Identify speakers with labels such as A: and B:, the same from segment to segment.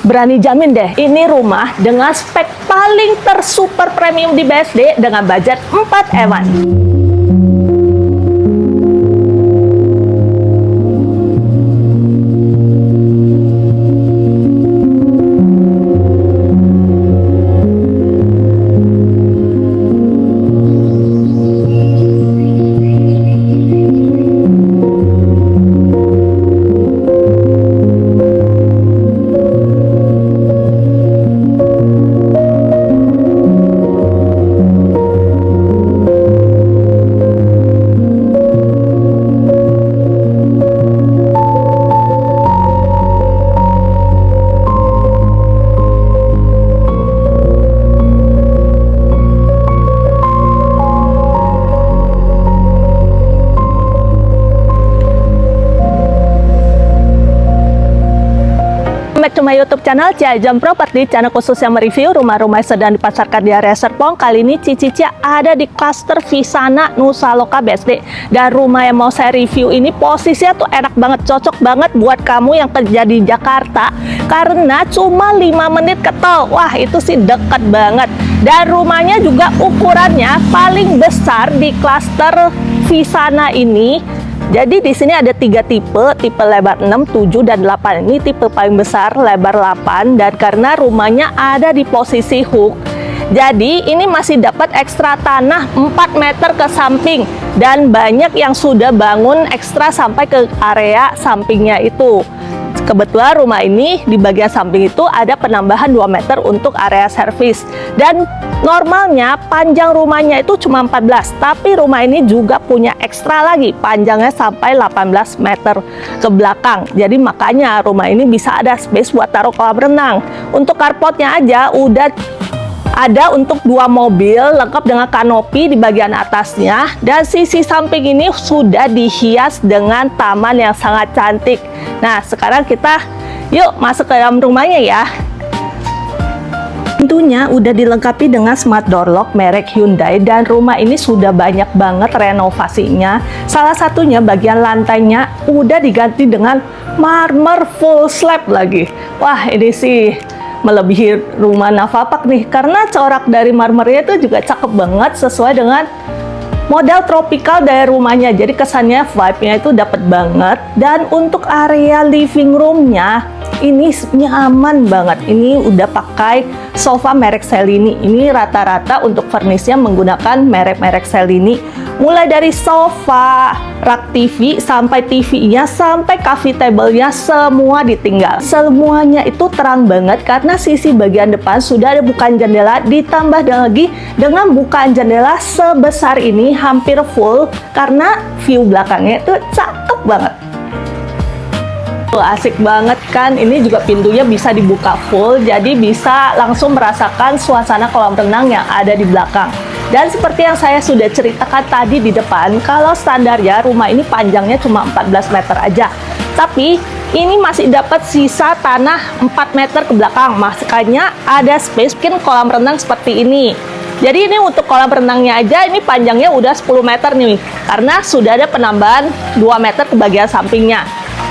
A: Berani jamin deh, ini rumah dengan spek paling tersuper premium di BSD dengan budget 4 ewan.
B: Back to my YouTube channel Cia Jam Property, channel khusus yang mereview rumah-rumah yang sedang dipasarkan di area Serpong. Kali ini Cici Cia ada di klaster Visana Nusa Loka BSD, dan rumah yang mau saya review ini posisinya tuh enak banget, cocok banget buat kamu yang kerja di Jakarta karena cuma 5 menit ke tol. Wah, itu sih dekat banget. Dan rumahnya juga ukurannya paling besar di klaster Visana ini. Jadi di sini ada 3 tipe lebar 6, 7, dan 8. Ini tipe paling besar, lebar 8, dan karena rumahnya ada di posisi hook, jadi ini masih dapat ekstra tanah 4 meter ke samping, dan banyak yang sudah bangun ekstra sampai ke area sampingnya itu. Kebetulan rumah ini di bagian samping itu ada penambahan 2 meter untuk area servis, dan normalnya panjang rumahnya itu cuma 14, tapi rumah ini juga punya ekstra lagi, panjangnya sampai 18 meter ke belakang. Jadi makanya rumah ini bisa ada space buat taruh kolam renang. Untuk carportnya aja udah ada untuk 2 mobil lengkap dengan kanopi di bagian atasnya, dan sisi samping ini sudah dihias dengan taman yang sangat cantik. Nah, sekarang kita yuk masuk ke dalam rumahnya ya. Pintunya udah dilengkapi dengan smart door lock merek Hyundai, dan rumah ini sudah banyak banget renovasinya. Salah satunya bagian lantainya udah diganti dengan marmer full slab lagi. Wah, ini sih melebihi rumah Navapak nih, karena corak dari marmernya itu juga cakep banget, sesuai dengan model tropikal dari rumahnya. Jadi kesannya vibe-nya itu dapat banget. Dan untuk area living room-nya ini nyaman banget. Ini udah pakai sofa merek Cellini. Ini rata-rata untuk furnishnya menggunakan merek-merek Cellini. Mulai dari sofa, rak TV, sampai TV-nya, sampai coffee table-nya, semua ditinggal. Semuanya itu terang banget karena sisi bagian depan sudah ada bukaan jendela, ditambah lagi dengan bukaan jendela sebesar ini hampir full karena view belakangnya itu cakep banget. Asik banget kan, ini juga pintunya bisa dibuka full, jadi bisa langsung merasakan suasana kolam renang yang ada di belakang. Dan seperti yang saya sudah ceritakan tadi di depan, kalau standarnya rumah ini panjangnya cuma 14 meter aja, tapi ini masih dapat sisa tanah 4 meter ke belakang, makanya ada space bikin kolam renang seperti ini. Jadi ini untuk kolam renangnya aja ini panjangnya udah 10 meter nih, karena sudah ada penambahan 2 meter ke bagian sampingnya.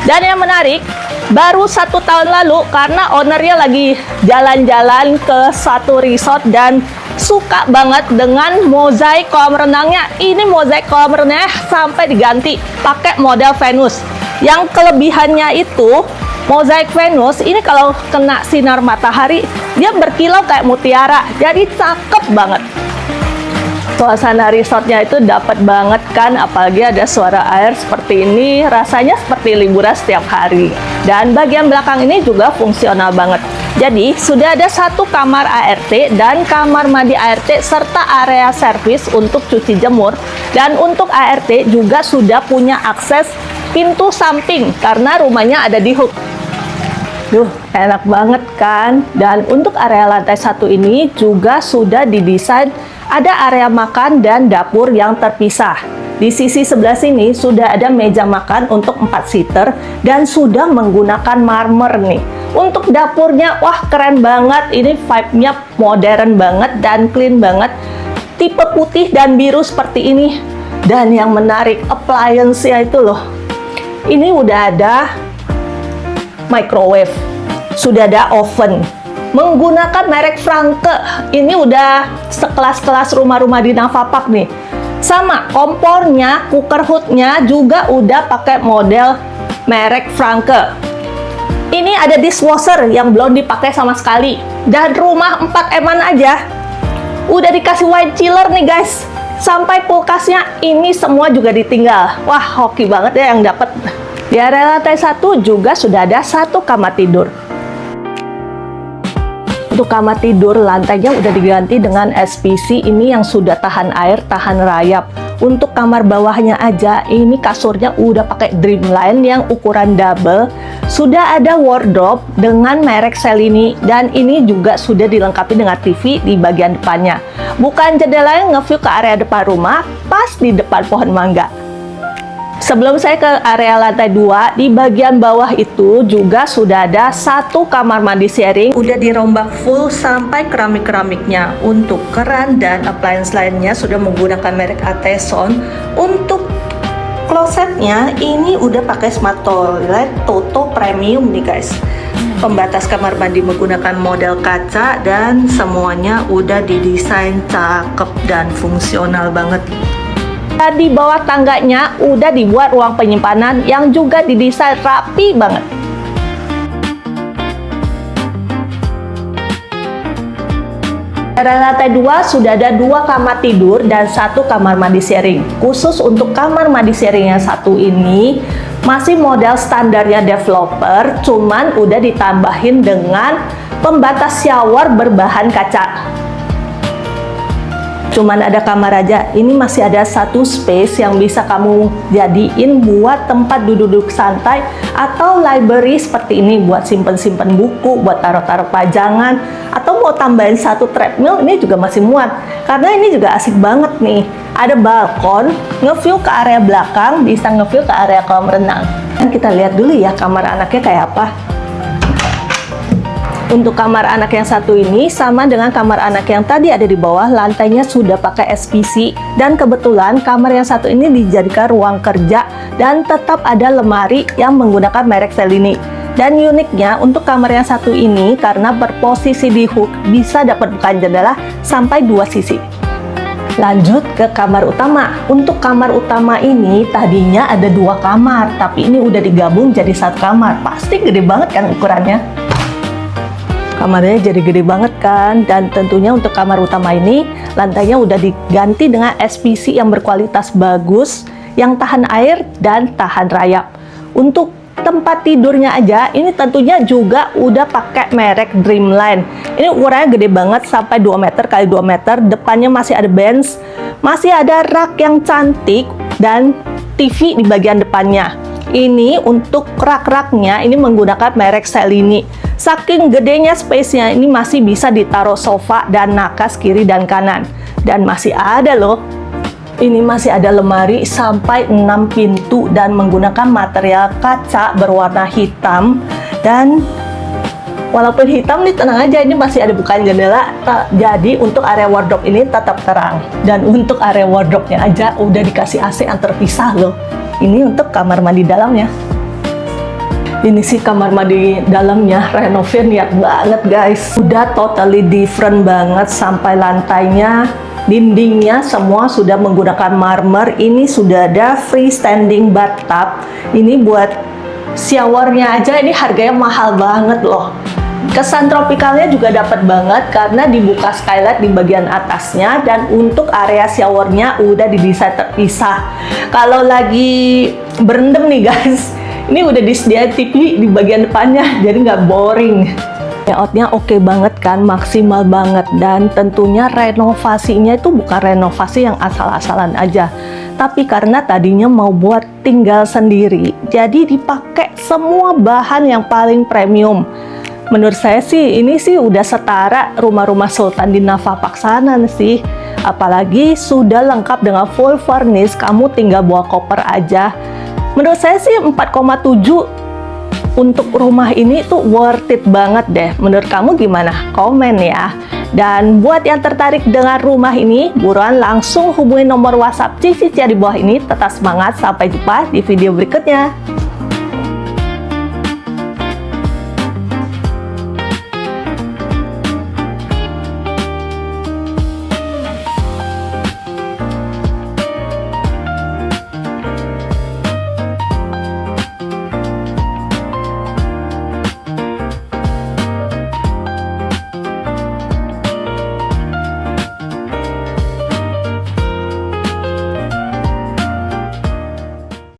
B: Dan yang menarik, baru 1 tahun lalu karena ownernya lagi jalan-jalan ke satu resort dan suka banget dengan mozaik kolam renangnya. Ini mozaik kolam renangnya sampai diganti pakai model Venus. Yang kelebihannya itu mozaik Venus ini kalau kena sinar matahari dia berkilau kayak mutiara, jadi cakep banget. Suasana resortnya itu dapat banget kan, apalagi ada suara air seperti ini, rasanya seperti liburan setiap hari. Dan bagian belakang ini juga fungsional banget. Jadi sudah ada 1 kamar ART dan kamar mandi ART serta area servis untuk cuci jemur. Dan untuk ART juga sudah punya akses pintu samping karena rumahnya ada di hook. Duh, enak banget kan? Dan untuk area lantai 1 ini juga sudah didesain ada area makan dan dapur yang terpisah. Di sisi sebelah sini sudah ada meja makan untuk 4 seater dan sudah menggunakan marmer nih. Untuk dapurnya, wah keren banget. Ini vibe-nya modern banget dan clean banget. Tipe putih dan biru seperti ini. Dan yang menarik, appliance-nya itu loh. Ini udah ada microwave.
A: sudah ada oven. Menggunakan merek Franke, ini udah sekelas-kelas rumah-rumah di Navapak nih. Sama, kompornya, cooker hoodnya juga udah pakai model merek Franke. Ini ada dishwasher yang belum dipakai sama sekali. Dan rumah 4M-an aja udah dikasih wine chiller nih guys. Sampai kulkasnya ini semua juga ditinggal. Wah, hoki banget ya yang dapat. Di area lantai 1 juga sudah ada 1 kamar tidur. Untuk kamar tidur, lantainya udah diganti dengan SPC ini yang sudah tahan air, tahan rayap. Untuk kamar bawahnya aja, ini kasurnya udah pakai Dreamline yang ukuran double. Sudah ada wardrobe dengan merek Cellini, dan ini juga sudah dilengkapi dengan TV di bagian depannya. Bukan jendela yang nge-view ke area depan rumah, pas di depan pohon mangga. Sebelum saya ke area lantai 2, di bagian bawah itu juga sudah ada 1 kamar mandi sharing. Udah dirombak full sampai keramik-keramiknya. Untuk keran dan appliance lainnya sudah menggunakan merek Ateson. Untuk klosetnya ini udah pakai smart toilet Toto Premium nih guys. Pembatas kamar mandi menggunakan model kaca dan semuanya udah didesain cakep dan fungsional banget. Dan di bawah tangganya udah dibuat ruang penyimpanan yang juga didesain rapi banget. Area lantai 2 sudah ada 2 kamar tidur dan 1 kamar mandi sharing. Khusus untuk kamar mandi sharing yang satu ini masih model standarnya developer, cuman udah ditambahin dengan pembatas shower berbahan kaca. Cuman ada kamar aja, ini masih ada 1 space yang bisa kamu jadiin buat tempat duduk-duduk santai atau library seperti ini buat simpen-simpen buku, buat taruh-taruh pajangan, atau mau tambahin 1 treadmill, ini juga masih muat karena ini juga asik banget nih. Ada balkon, nge-view ke area belakang, bisa nge-view ke area kolam renang. Dan kita lihat dulu ya kamar anaknya kayak apa. Untuk kamar anak yang satu ini sama dengan kamar anak yang tadi ada di bawah, lantainya sudah pakai SPC, dan kebetulan kamar yang satu ini dijadikan ruang kerja dan tetap ada lemari yang menggunakan merek Cellini. Dan uniknya untuk kamar yang satu ini karena berposisi di hook bisa dapat bukaan jendela sampai 2 sisi. Lanjut ke kamar utama. Untuk kamar utama ini tadinya ada 2 kamar, tapi ini udah digabung jadi 1 kamar. Pasti gede banget kan ukurannya. Kamarnya jadi gede banget kan, dan tentunya untuk kamar utama ini lantainya udah diganti dengan SPC yang berkualitas bagus, yang tahan air dan tahan rayap. Untuk tempat tidurnya aja ini tentunya juga udah pakai merek Dreamline. Ini ukurannya gede banget sampai 2 meter x 2 meter, depannya masih ada bench, masih ada rak yang cantik dan TV di bagian depannya. Ini untuk rak-raknya ini menggunakan merek Cellini. Saking gedenya space-nya ini masih bisa ditaruh sofa dan nakas kiri dan kanan. Dan masih ada loh. Ini masih ada lemari sampai 6 pintu dan menggunakan material kaca berwarna hitam. Dan walaupun hitam nih tenang aja, ini masih ada bukaan jendela. Jadi untuk area wardrobe ini tetap terang. Dan untuk area wardrobe-nya aja udah dikasih AC yang terpisah loh. Ini untuk kamar mandi dalamnya. Ini sih kamar mandi dalamnya, renovir niat banget guys. Udah totally different banget, sampai lantainya, dindingnya semua sudah menggunakan marmer. Ini sudah ada freestanding bathtub. Ini buat showernya aja ini harganya mahal banget loh. Kesan tropikalnya juga dapat banget karena dibuka skylight di bagian atasnya, dan untuk area showernya udah didesain terpisah. Kalau lagi berendam nih guys, ini udah disediain TV di bagian depannya, jadi nggak boring. Layoutnya oke banget kan, maksimal banget, dan tentunya renovasinya itu bukan renovasi yang asal-asalan aja, tapi karena tadinya mau buat tinggal sendiri, jadi dipakai semua bahan yang paling premium. Menurut saya sih ini sih udah setara rumah-rumah sultan di Navapak sana sih. Apalagi sudah lengkap dengan full furnish, kamu tinggal bawa koper aja. Menurut saya sih 4,7 untuk rumah ini tuh worth it banget deh. Menurut kamu gimana? Komen ya. Dan buat yang tertarik dengan rumah ini, buruan langsung hubungi nomor WhatsApp Cici Cia di bawah ini. Tetap semangat, sampai jumpa di video berikutnya.